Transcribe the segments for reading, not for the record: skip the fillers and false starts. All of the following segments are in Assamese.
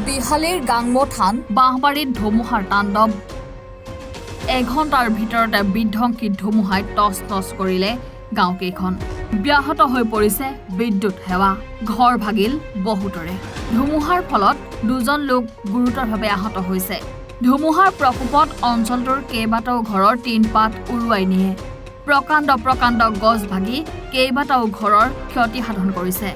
বিহালীৰ গাংমো থান বাঁহবাৰীত ধুমুহাৰ তাণ্ডৱ এঘণ্টাৰ ভিতৰতে বিধ্বংসী ধুমুহাই টচ টচ কৰিলে গাঁওকেইখন ব্যাহত হৈ পৰিছে বিদ্যুৎ সেৱা ঘৰ ভাগিল বহুতৰে ধুমুহাৰ ফলত দুজন লোক গুৰুতৰভাৱে আহত হৈছে ধুমুহাৰ প্ৰকোপত অঞ্চলটোৰ কেইবাটাও ঘৰৰ টিনপাত উৰুৱাই নিয়ে প্ৰকাণ্ড গছ ভাগি কেইবাটাও ঘৰৰ ক্ষতি সাধন কৰিছে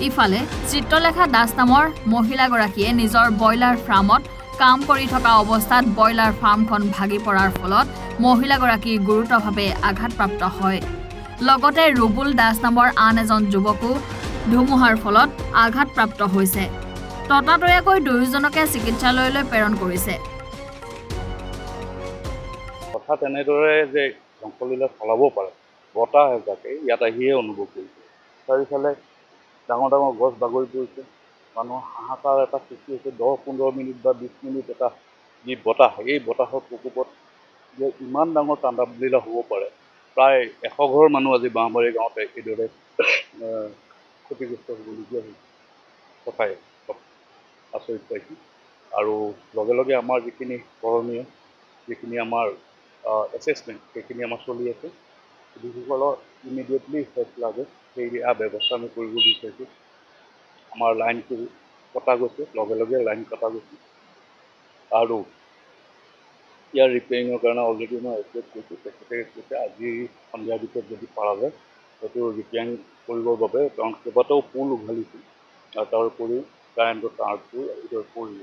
ইফালে চিত্ৰলেখা দাস নামৰ মহিলাগৰাকীয়ে নিজৰ ব্ৰইলাৰ ফাৰ্মত কাম কৰি থকা অৱস্থাত ব্ৰইলাৰ ফাৰ্মখন ভাগি পৰাৰ ফলত মহিলাগৰাকী গুৰুতৰভাৱে আঘাতপ্ৰাপ্ত হয় লগতে ৰুবুল দাস নামৰ আন এজন যুৱকো ধুমুহাৰ ফলত আঘাতপ্ৰাপ্ত হৈছে ততাতৈয়াকৈ দুয়োজনকে চিকিৎসালয়লৈ প্ৰেৰণ কৰিছে কথা তেনেদৰে যে ধ্বংসলীলা চলাব পাৰে বতাহ এজাকে ইয়াত আহিয়ে অনুভৱ কৰিছে চাৰিওফালে ডাঙৰ গছ বাগৰি পৰিছে মানুহৰ হাহাকাৰ এটা সৃষ্টি হৈছে 10-15 মিনিট বা 20 মিনিট এটা যি বতাহ এই বতাহৰ প্ৰকোপত যে ইমান ডাঙৰ তাণ্ডৱলীলা হ'ব পাৰে প্ৰায় 100 ঘৰ মানুহ আজি বাঁহবাৰী গাঁৱতে এইদৰে ক্ষতিগ্ৰস্ত হ'বলগীয়া হৈছে কথাই আচৰিত পাইছোঁ আৰু লগে লগে আমাৰ যিখিনি কৰণীয় যিখিনি আমাৰ এছেছমেণ্ট সেইখিনি আমাৰ চলি আছে যিসকলৰ ইমিডিয়েটলি হেল্প লাগে সেয়া ব্যৱস্থা আমি কৰিব বিচাৰিছোঁ আমাৰ লাইনটো কটা গৈছে লগে লগে লাইন কটা গৈছে আৰু ইয়াৰ ৰিপেয়াৰিঙৰ কাৰণে অলৰেডি মই এপ্লাই কৰিছোঁ তেখেতে কৈছে আজি সন্ধিয়াৰ ভিতৰত যদি পৰা যায় সেইটো ৰিপেয়াৰিং কৰিবৰ বাবে কাৰণ কেইবাটাও পুল উঘালিছোঁ আৰু তাৰ উপৰিও কাৰেণ্টৰ তাঁৰবোৰ এইদৰে পৰিব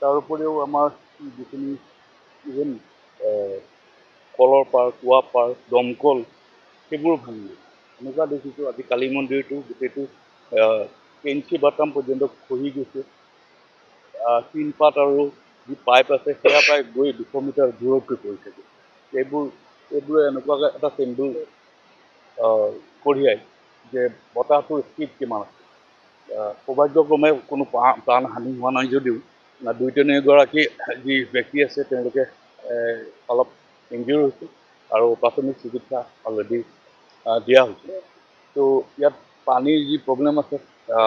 তাৰ উপৰিও আমাৰ যিখিনি ইভেন কলৰ পাৰ কুঁৱা পাৰ দমকল সেইবোৰ ভাঙিলে এনেকুৱা দেখিছোঁ আজি কালী মন্দিৰটো গোটেইটো কেঞ্চি বাটাম পৰ্যন্ত খহি গৈছে টিনপাত আৰু যি পাইপ আছে সেয়া পাইপ গৈ 200 মিটাৰ দূৰতকৈ পৰিছেগৈ এইবোৰে এনেকুৱাকৈ এটা চিম্বল কঢ়িয়াই যে বতাহটোৰ স্পীড কিমান আছে সৌভাগ্যক্ৰমে কোনো প্ৰাণ হানি হোৱা নাই যদিও 2-3গৰাকী যি ব্যক্তি আছে তেওঁলোকে অলপ ইনজিউৰ হৈছে আৰু প্ৰাথমিক চিকিৎসা অলৰেডি দিয়া হৈছে তো ইয়াত পানীৰ যি প্ৰব্লেম আছে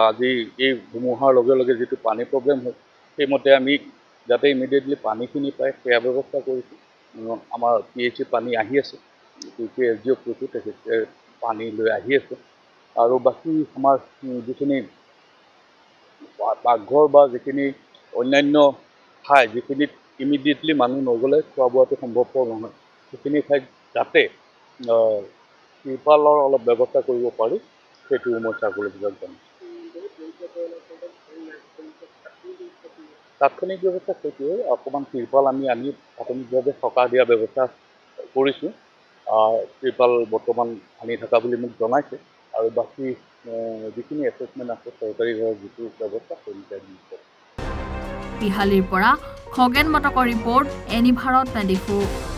আজি এই ধুমুহাৰ লগে লগে যিটো পানীৰ প্ৰব্লেম হয় সেইমতে আমি যাতে ইমিডিয়েটলি পানীখিনি পায় সেয়া ব্যৱস্থা কৰিছোঁ আমাৰ PHC পানী আহি আছে SDO কৈছোঁ তেখেতে পানী লৈ আহি আছে আৰু বাকী আমাৰ যিখিনি পাকঘৰ বা যিখিনি অন্যান্য ঠাই যিখিনিত ইমিডিয়েটলি মানুহ নগ'লে খোৱা বোৱাটো সম্ভৱপৰ নহয় সেইখিনি ঠাইত যাতে তিৰপালৰ অলপ ব্যৱস্থা কৰিব পাৰি সেইটো মই চাকৰি বিভাগ জানো তাৎক্ষণিক ব্যৱস্থা সেইটোৱে অকণমান তিৰপাল আমি আনি প্ৰাথমিকভাৱে সকাহ দিয়া ব্যৱস্থা কৰিছোঁ তিৰপাল বৰ্তমান আনি থকা বুলি মোক জনাইছে আৰু বাকী যিখিনি এছেছমেণ্ট আছে চৰকাৰী ঘৰৰ যিটো ব্যৱস্থা সেইমতে বিহালীৰ পৰা খগেন মটকৰ ৰিপৰ্ট এনি ভাৰত 24